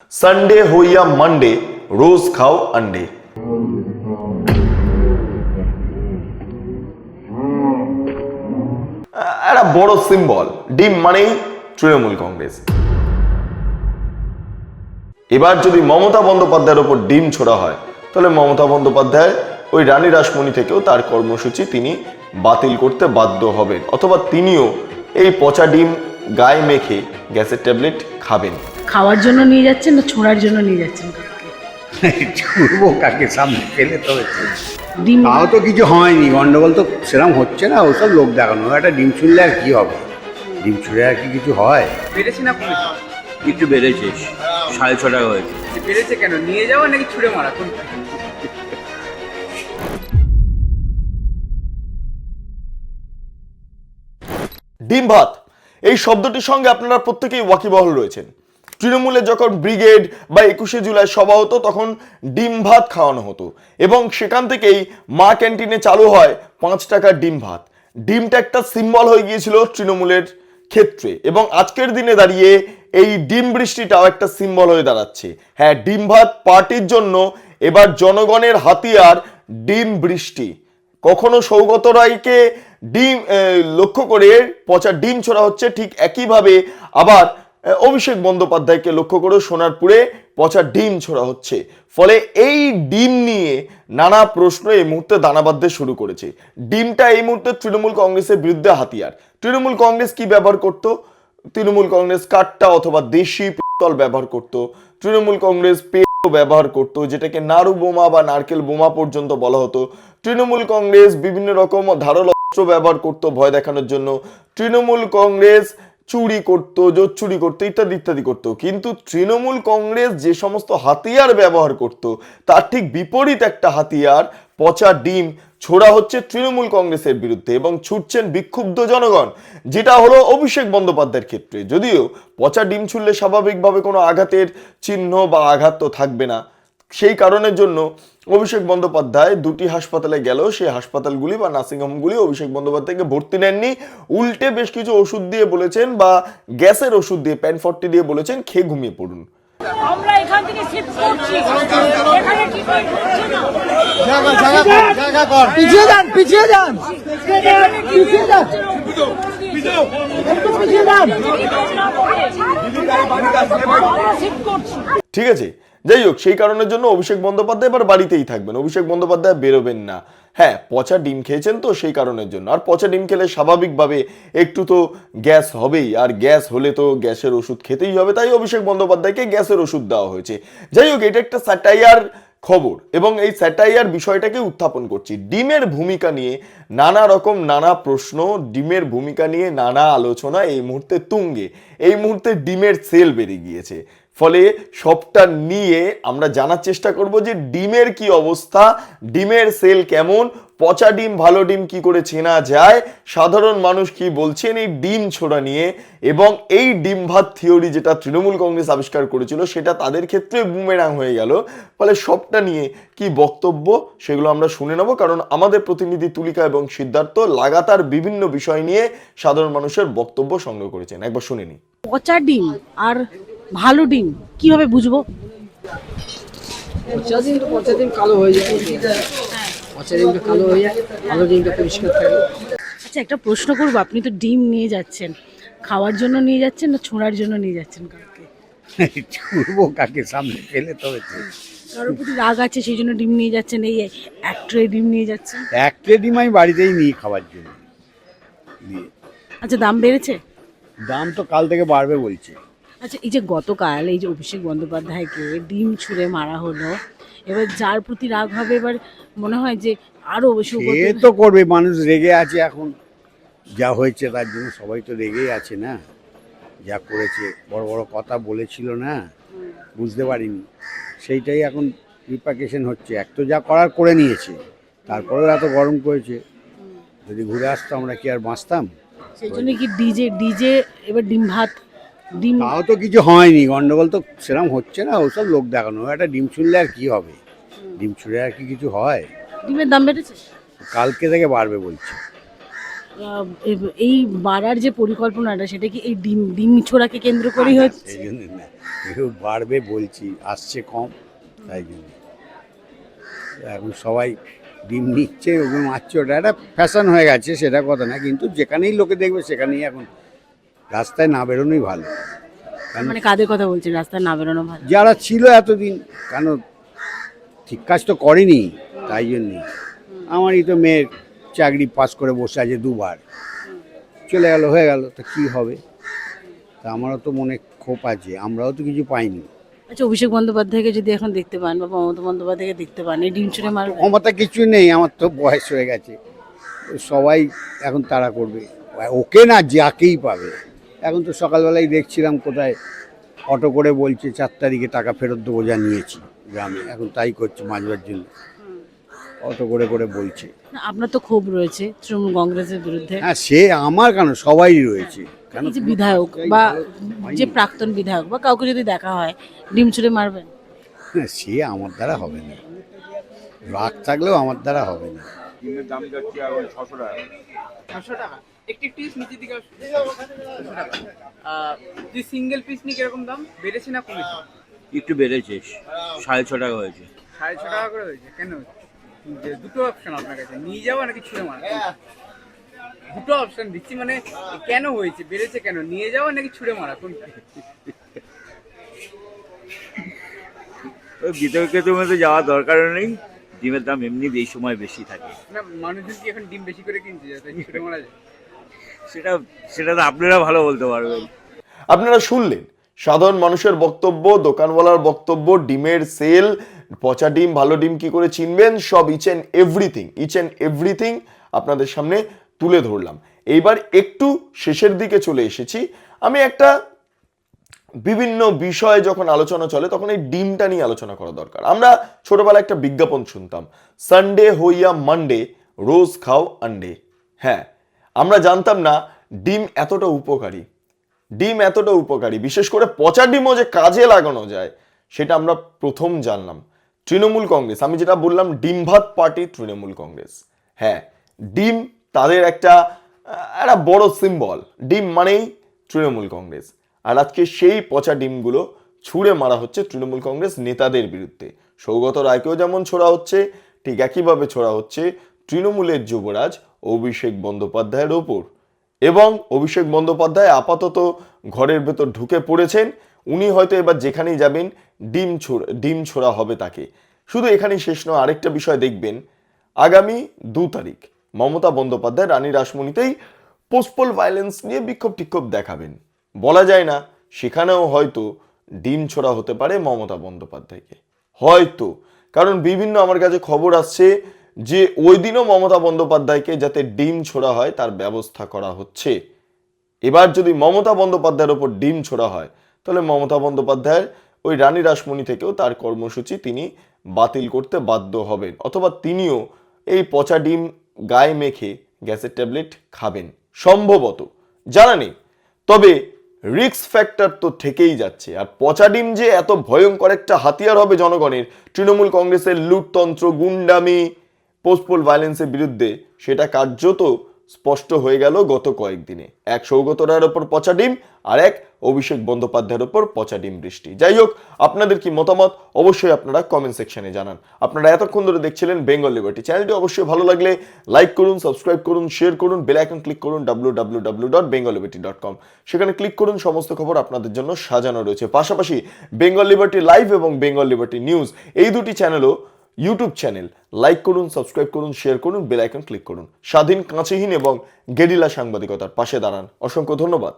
Sunday हो या Monday रोज खाओ अंडे। একটা বড় সিম্বল ডিম মানেই তৃণমূল কংগ্রেস। এবার যদি মমতা বন্দ্যোপাধ্যায়ের ওপর ডিম ছোড়া হয় তাহলে মমতা বন্দ্যোপাধ্যায় ওই রানী রাসমণি থেকেও তার কর্মসূচি তিনি বাতিল করতে বাধ্য হবেন, অথবা তিনিও এই পচা ডিম গায়ে মেখে গ্যাসের ট্যাবলেট খাবেন। খাওয়ার জন্য নিয়ে যাচ্ছেন না ছোঁড়ার জন্য নিয়ে যাচ্ছেন? ছুড়বো কাকে, সামনে ফেলে তো হচ্ছে। ডিম তাও তো কিছু হয়নি, গন্ডগোল তো সেরকম হচ্ছে না, ওসব লোক দেখানো। একটা ডিম ছুড়লে আর কি হবে? ডিম ছুড়ে আর কি কিছু হয়? বেড়েছে না কমেছে? একটু বেড়েছে, 6.5 টাকা হয়েছে। বেড়েছে কেন? নিয়ে যাওয়া নাকি ছুঁড়ে মারা, কোনটা? ডিম ভাত এই শব্দটির সঙ্গে আপনারা প্রত্যেকেই ওয়াকিবহাল রয়েছেন। তৃণমূলে যখন ব্রিগেড বা 21শে জুলাই সভা হতো তখন ডিম ভাত খাওয়ানো হতো এবং সেখান থেকেই মা ক্যান্টিনে চালু হয় 5 টাকার ডিম ভাত। ডিমটা একটা সিম্বল হয়ে গিয়েছিল তৃণমূলের ক্ষেত্রে এবং আজকের দিনে দাঁড়িয়ে এই ডিম বৃষ্টিটাও একটা সিম্বল হয়ে দাঁড়াচ্ছে। হ্যাঁ, ডিম ভাত পার্টির জন্য এবার জনগণের হাতিয়ার ডিম বৃষ্টি। কখনো সৌগত রায়কে ডিম লক্ষ্য করে পচা ডিম ছোড়া হচ্ছে, ঠিক একইভাবে আবার অভিষেক বন্দ্যোপাধ্যায়কে লক্ষ্য করে সোনারপুরে পচা ডিম ছোড়া হচ্ছে। ফলে এই ডিম নিয়ে নানা প্রশ্ন এই মুহূর্তে দানা বাঁধতে শুরু করেছে। ডিমটা এই মুহূর্তে তৃণমূল কংগ্রেসের বিরুদ্ধে হাতিয়ার। তৃণমূল কংগ্রেস কি ব্যবহার করত? তৃণমূল কংগ্রেস কাঠটা অথবা দেশি পিস্তল ব্যবহার করত। তৃণমূল কংগ্রেস ব্যবহার করত, যেটাকে নাড়ু বোমা বা নারকেল বোমা পর্যন্ত বলা হতো। তৃণমূল কংগ্রেস বিভিন্ন রকম ধারালো অস্ত্র ব্যবহার করত ভয় দেখানোর জন্য। তৃণমূল কংগ্রেস চুরি করত, জোর চুরি করতো, ইত্যাদি ইত্যাদি করত। কিন্তু তৃণমূল কংগ্রেস যে সমস্ত হাতিয়ার ব্যবহার করত তার ঠিক বিপরীত একটা হাতিয়ার পচা ডিম ছোড়া হচ্ছে তৃণমূল কংগ্রেসের বিরুদ্ধে এবং ছুটছেন বিক্ষুব্ধ জনগণ, যেটা হলো অভিষেক বন্দ্যোপাধ্যায়ের ক্ষেত্রে। যদিও পচা ডিম ছুড়লে স্বাভাবিকভাবে কোনো আঘাতের চিহ্ন বা আঘাত তো থাকবে না, সেই কারণের জন্য অভিষেক বন্দ্যোপাধ্যায় দুটি হাসপাতালে গেল, সেই হাসপাতালগুলি বা নার্সিংহোমগুলি অভিষেক বন্দ্যোপাধ্যায়কে ভর্তি নেননি, উল্টে বেশ কিছু ওষুধ দিয়ে বলেছেন বা গ্যাসের ওষুধ দিয়ে প্যান40 দিয়ে বলেছেন খেয়ে ঘুমিয়ে পড়ুন। আমরা এখান থেকে শিফট করছি, এখানে কি করে হচ্ছে না? পিছিয়ে যান, পিছিয়ে যান, পিছিয়ে যান, একটু পিছিয়ে যান। আমরা শিফট করছি। ঠিক আছে, যাই হোক, সেই কারণের জন্য অভিষেক বন্দ্যোপাধ্যায় এবার বাড়িতেই থাকবেন, অভিষেক বন্দ্যোপাধ্যায় বেরোবেন না। হ্যাঁ, পচা ডিম খেয়েছেন তো সেই কারণের জন্য। আর পচা ডিম খেলে স্বাভাবিকভাবে একটু তো গ্যাস হবেই, আর গ্যাস হলে তো গ্যাসের ওষুধ খেতেই হবে, তাই অভিষেক বন্দ্যোপাধ্যায়কে গ্যাসের ওষুধ দেওয়া হয়েছে। যাই হোক, এটা একটা স্যাটাইয়ার খবর এবং এই স্যাটাইয়ার বিষয়টাকে উত্থাপন করছি। ডিমের ভূমিকা নিয়ে নানা রকম নানা প্রশ্ন, ডিমের ভূমিকা নিয়ে নানা আলোচনা এই মুহূর্তে তুঙ্গে। এই মুহূর্তে ডিমের সেল বেড়ে গিয়েছে, ফলে সবটা নিয়ে আমরা জানার চেষ্টা করব যে ডিমের কি অবস্থা, ডিমের সেল কেমন, পচা ডিম ভালো ডিম কি করে চেনা যায়, সাধারণ মানুষ কি বলছেন এই ডিম ছোড়া নিয়ে, এবং এই ডিম ভাত থিওরি যেটা তৃণমূল কংগ্রেস আবিষ্কার করেছিল সেটা তাদের ক্ষেত্রে বুমেরাং হয়ে গেল। ফলে সবটা নিয়ে কি বক্তব্য সেগুলো আমরা শুনে নেব, কারণ আমাদের প্রতিনিধি তুলিকা এবং সিদ্ধার্থ লাগাতার বিভিন্ন বিষয় নিয়ে সাধারণ মানুষের বক্তব্য সংগ্রহ করেছেন। একবার শুনে নিই। পচা ডিম আর ভালো ডিম কিভাবে বুঝবো? পচা ডিম তো পচা ডিম কালো হয়ে যায়, পচা ডিমটা কালো হয়ে যায়, ভালো ডিমটা পরিষ্কার থাকে। আচ্ছা, একটা প্রশ্ন করবো, আপনি তো ডিম নিয়ে যাচ্ছেন, খাওয়ার জন্য নিয়ে যাচ্ছেন না ছোঁড়ার জন্য নিয়ে যাচ্ছেন কাউকে? ছুড়বো কাকে, সামনে ফেলে তো হচ্ছে। কারোর প্রতি রাগ আছে সেই জন্য ডিম নিয়ে যাচ্ছেন, এই এক ট্রে ডিম নিয়ে যাচ্ছেন? এক ট্রে ডিম আমি বাড়িতেই নিই খাবার জন্য। আচ্ছা, দাম বেড়েছে? দাম তো কাল থেকে বাড়বে বলছে। আচ্ছা, এই যে গতকাল এই যে অভিষেক বন্দ্যোপাধ্যায়কে ডিম ছুঁড়ে মারা হলো, এবার যার প্রতি রাগ হবে এবার মনে হয় যে আরো বেশি এ তো করবে, মানুষ রেগে আছে এখন, যা হয়েছে তার জন্য সবাই তো রেগেই আছে না। যা করেছে, বড় বড় কথা বলেছিল না, বুঝতে পারিনি, সেইটাই এখন রিপার্কেশন হচ্ছে। এক তো যা করার করে নিয়েছে, তারপরেও এত গরম করেছে। যদি ঘুরে আসতো আমরা কি আর বাঁচতাম? সেই জন্য কি ডিজে ডিজে এবার ডিম ভাত ডিম? তাও তো কিছু হয়নি, গন্ডগোল তো সেরকম হচ্ছে না, ওসব লোক দেখানো। একটা ডিম ছুড়লে আর কি হবে? ডিম ছুড়ে আর কি কিছু হয়? ডিমের দাম বেড়েছে? কালকে থেকে বাড়বে বলছে। এই বাড়ার যে পরিকল্পনাটা সেটা কি এই ডিম ছোড়াকে কেন্দ্র করেই হচ্ছে? সেই জন্য না, একটু বাড়বে বলছি, আসছে কম, তাই জন্য এখন সবাই ডিম নিচ্ছে, ওগুলো মারছে, ওটা একটা ফ্যাশন হয়ে গেছে, সেটা কথা না, কিন্তু যেখানেই লোকে দেখবে সেখানেই এখন রাস্তায় না বেরোনোই ভালো। মানে কাদের কথা বলছেন রাস্তায় না বেরোনো ভালো? যারা ছিল এতদিন, কেন ঠিক কাজ তো করেনি, তাই জন্যই। আমারই তো মেয়ের চাকরি পাস করে বসে আছে 2 বার, চলে গেল, হয়ে গেল, তা কী হবে? তা আমারও তো মনে ক্ষোভ আছে, আমরাও তো কিছু পাইনি। আচ্ছা, অভিষেক বন্দ্যোপাধ্যায়কে যদি এখন দেখতে পান বা মমতা বন্দ্যোপাধ্যায়কে দেখতে পান, এই ডিম ছুড়ে মারবেন? ক্ষমতা কিছু নেই, আমার তো বয়স হয়ে গেছে, সবাই এখন তাড়া করবে, ওকে না যাকেই পাবে। এখন তো সকালবেলায় দেখছিলাম কোথায় অটো করে বলছে 4 তারিখে টাকা ফেরত দেবো যা নিয়েছি গ্রামে, এখন তাই করছে মাজবার জন্য, অটো করে করে বলছে। না, আপনার তো ক্ষোভ রয়েছে তৃণমূল কংগ্রেসের বিরুদ্ধে। হ্যাঁ, সে আমার কেন, সবাই রয়েছে। কেন এই যে বিধায়ক বা যে প্রাক্তন বিধায়ক বা কাউকে যদি দেখা হয়, ডিম ছুড়ে মারবেন? হ্যাঁ, সে আমার দ্বারা হবে না, রাগ থাকলেও আমার দ্বারা হবে না। ডিমের দাম যাচ্ছে এখন 600 টাকা। 600 টাকা একটি পিস নিচের দিকে 600 টাকা। তুই সিঙ্গেল পিস নিয়ে কিরকম দাম বেড়েছে না কমেছে? একটু বেড়েছে, 6.5 টাকা হয়েছে। 650 টাকা করে হয়েছে কেন? দুটো অপশন আপনার কাছে, নিয়ে যাওয়া নাকি ছুঁড়ে মারা? দুটো অপশন দিচ্ছি, মানে কেন হয়েছে, বেড়েছে কেন, নিয়ে যাওয়া নাকি ছুঁড়ে মারা, কোনটা? ওই বিতর্কের মধ্যে যাওয়ার দরকারও নেই, ডিমের দাম এমনি এই সময় বেশি থাকে। না, মানুষজন কি এখন ডিম বেশি করে কিনছে যাতে ছুঁড়ে মারা যায়? সেটা সেটা তো আপনারা ভালো বলতে পারবেন। আপনারা শুনলেন সাধারণ মানুষের বক্তব্য, দোকানওয়ালার বক্তব্য, ডিমের সেল, পচা ডিম ভালো ডিম কি করে চিনবেন, সব ইচ অ্যান্ড এভরিথিং আপনাদের সামনে তুলে ধরলাম। এইবার একটু শেষের দিকে চলে এসেছি। আমি একটা বিভিন্ন বিষয়ে যখন আলোচনা চলে তখন এই ডিমটা নিয়ে আলোচনা করা দরকার। আমরা ছোটবেলায় একটা বিজ্ঞাপন শুনতাম, সানডে হইয়া মানডে রোজ খাও আন্ডে। হ্যাঁ, আমরা জানতাম না ডিম এতটা উপকারী, বিশেষ করে পচা ডিমও যে কাজে লাগানো যায় সেটা আমরা প্রথম জানলাম। তৃণমূল কংগ্রেস, আমি যেটা বললাম ডিম ভাত পার্টি তৃণমূল কংগ্রেস, হ্যাঁ, ডিম তাদের একটা বড় সিম্বল, ডিম মানেই তৃণমূল কংগ্রেস। আর আজকে সেই পচা ডিমগুলো ছুঁড়ে মারা হচ্ছে তৃণমূল কংগ্রেস নেতাদের বিরুদ্ধে। সৌগত রায়কেও যেমন ছোড়া হচ্ছে, ঠিক একইভাবে ছোড়া হচ্ছে তৃণমূলের যুবরাজ অভিষেক বন্দ্যোপাধ্যায়ের ওপর। এবং অভিষেক বন্দ্যোপাধ্যায় আপাতত ঘরের ভেতর ঢুকে পড়েছেন। উনি হয়তো এবার যেখানেই যাবেন ডিম ছোড়া হবে তাকে। শুধু এখানেই শেষ নয়, আরেকটা বিষয় দেখবেন, আগামী 2 তারিখ মমতা বন্দ্যোপাধ্যায় রানী রাসমণিতেই পোস্টপোল ভায়োলেন্স নিয়ে বিক্ষোভ দেখাবেন। বলা যায় না, সেখানেও হয়তো ডিম ছোড়া হতে পারে মমতা বন্দ্যোপাধ্যায়কে, হয়তো। কারণ বিভিন্ন আমার কাছে খবর আসছে যে ওই দিনও মমতা বন্দ্যোপাধ্যায়কে যাতে ডিম ছোড়া হয় তার ব্যবস্থা করা হচ্ছে। এবার যদি মমতা বন্দ্যোপাধ্যায়ের ওপর ডিম ছোড়া হয় তাহলে মমতা বন্দ্যোপাধ্যায়ের ওই রানী রাসমণি থেকেও তার কর্মসূচি তিনি বাতিল করতে বাধ্য হবেন, অথবা তিনিও এই পচা ডিম গায়ে মেখে গ্যাসের ট্যাবলেট খাবেন, সম্ভবত, জানা নেই। তবে রিস্ক ফ্যাক্টর তো থেকেই যাচ্ছে। আর পচা ডিম যে এত ভয়ঙ্কর একটা হাতিয়ার হবে জনগণের তৃণমূল কংগ্রেসের লুটতন্ত্র, গুন্ডামি, পোস্টপোল ভায়োলেন্সের বিরুদ্ধে, সেটা কার্যত স্পষ্ট হয়ে গেল গত কয়েকদিনে। এক সৌগত রায়ের ওপর পচা ডিম, আর এক অভিষেক বন্দ্যোপাধ্যায়ের ওপর পচা ডিম বৃষ্টি। যাই হোক, আপনাদের কি মতামত অবশ্যই আপনারা কমেন্ট সেকশনে জানান। আপনারা এতক্ষণ ধরে দেখছিলেন বেঙ্গল লিবার্টি। চ্যানেলটি অবশ্যই ভালো লাগলে লাইক করুন, সাবস্ক্রাইব করুন, শেয়ার করুন, বেল আইকন ক্লিক করুন www.bengalliberty.com। সেখানে ক্লিক করুন, সমস্ত খবর আপনাদের জন্য সাজানো রয়েছে। পাশাপাশি বেঙ্গল লিবার্টি লাইভ এবং বেঙ্গল লিবার্টি নিউজ, এই দুটি চ্যানেলও ইউটিউব চ্যানেল, লাইক করুন, সাবস্ক্রাইব করুন, শেয়ার করুন, বেল আইকন ক্লিক করুন। স্বাধীন, কাঁচিহীন এবং গেরিলা সাংবাদিকতার পাশে দাঁড়ান। অসংখ্য ধন্যবাদ।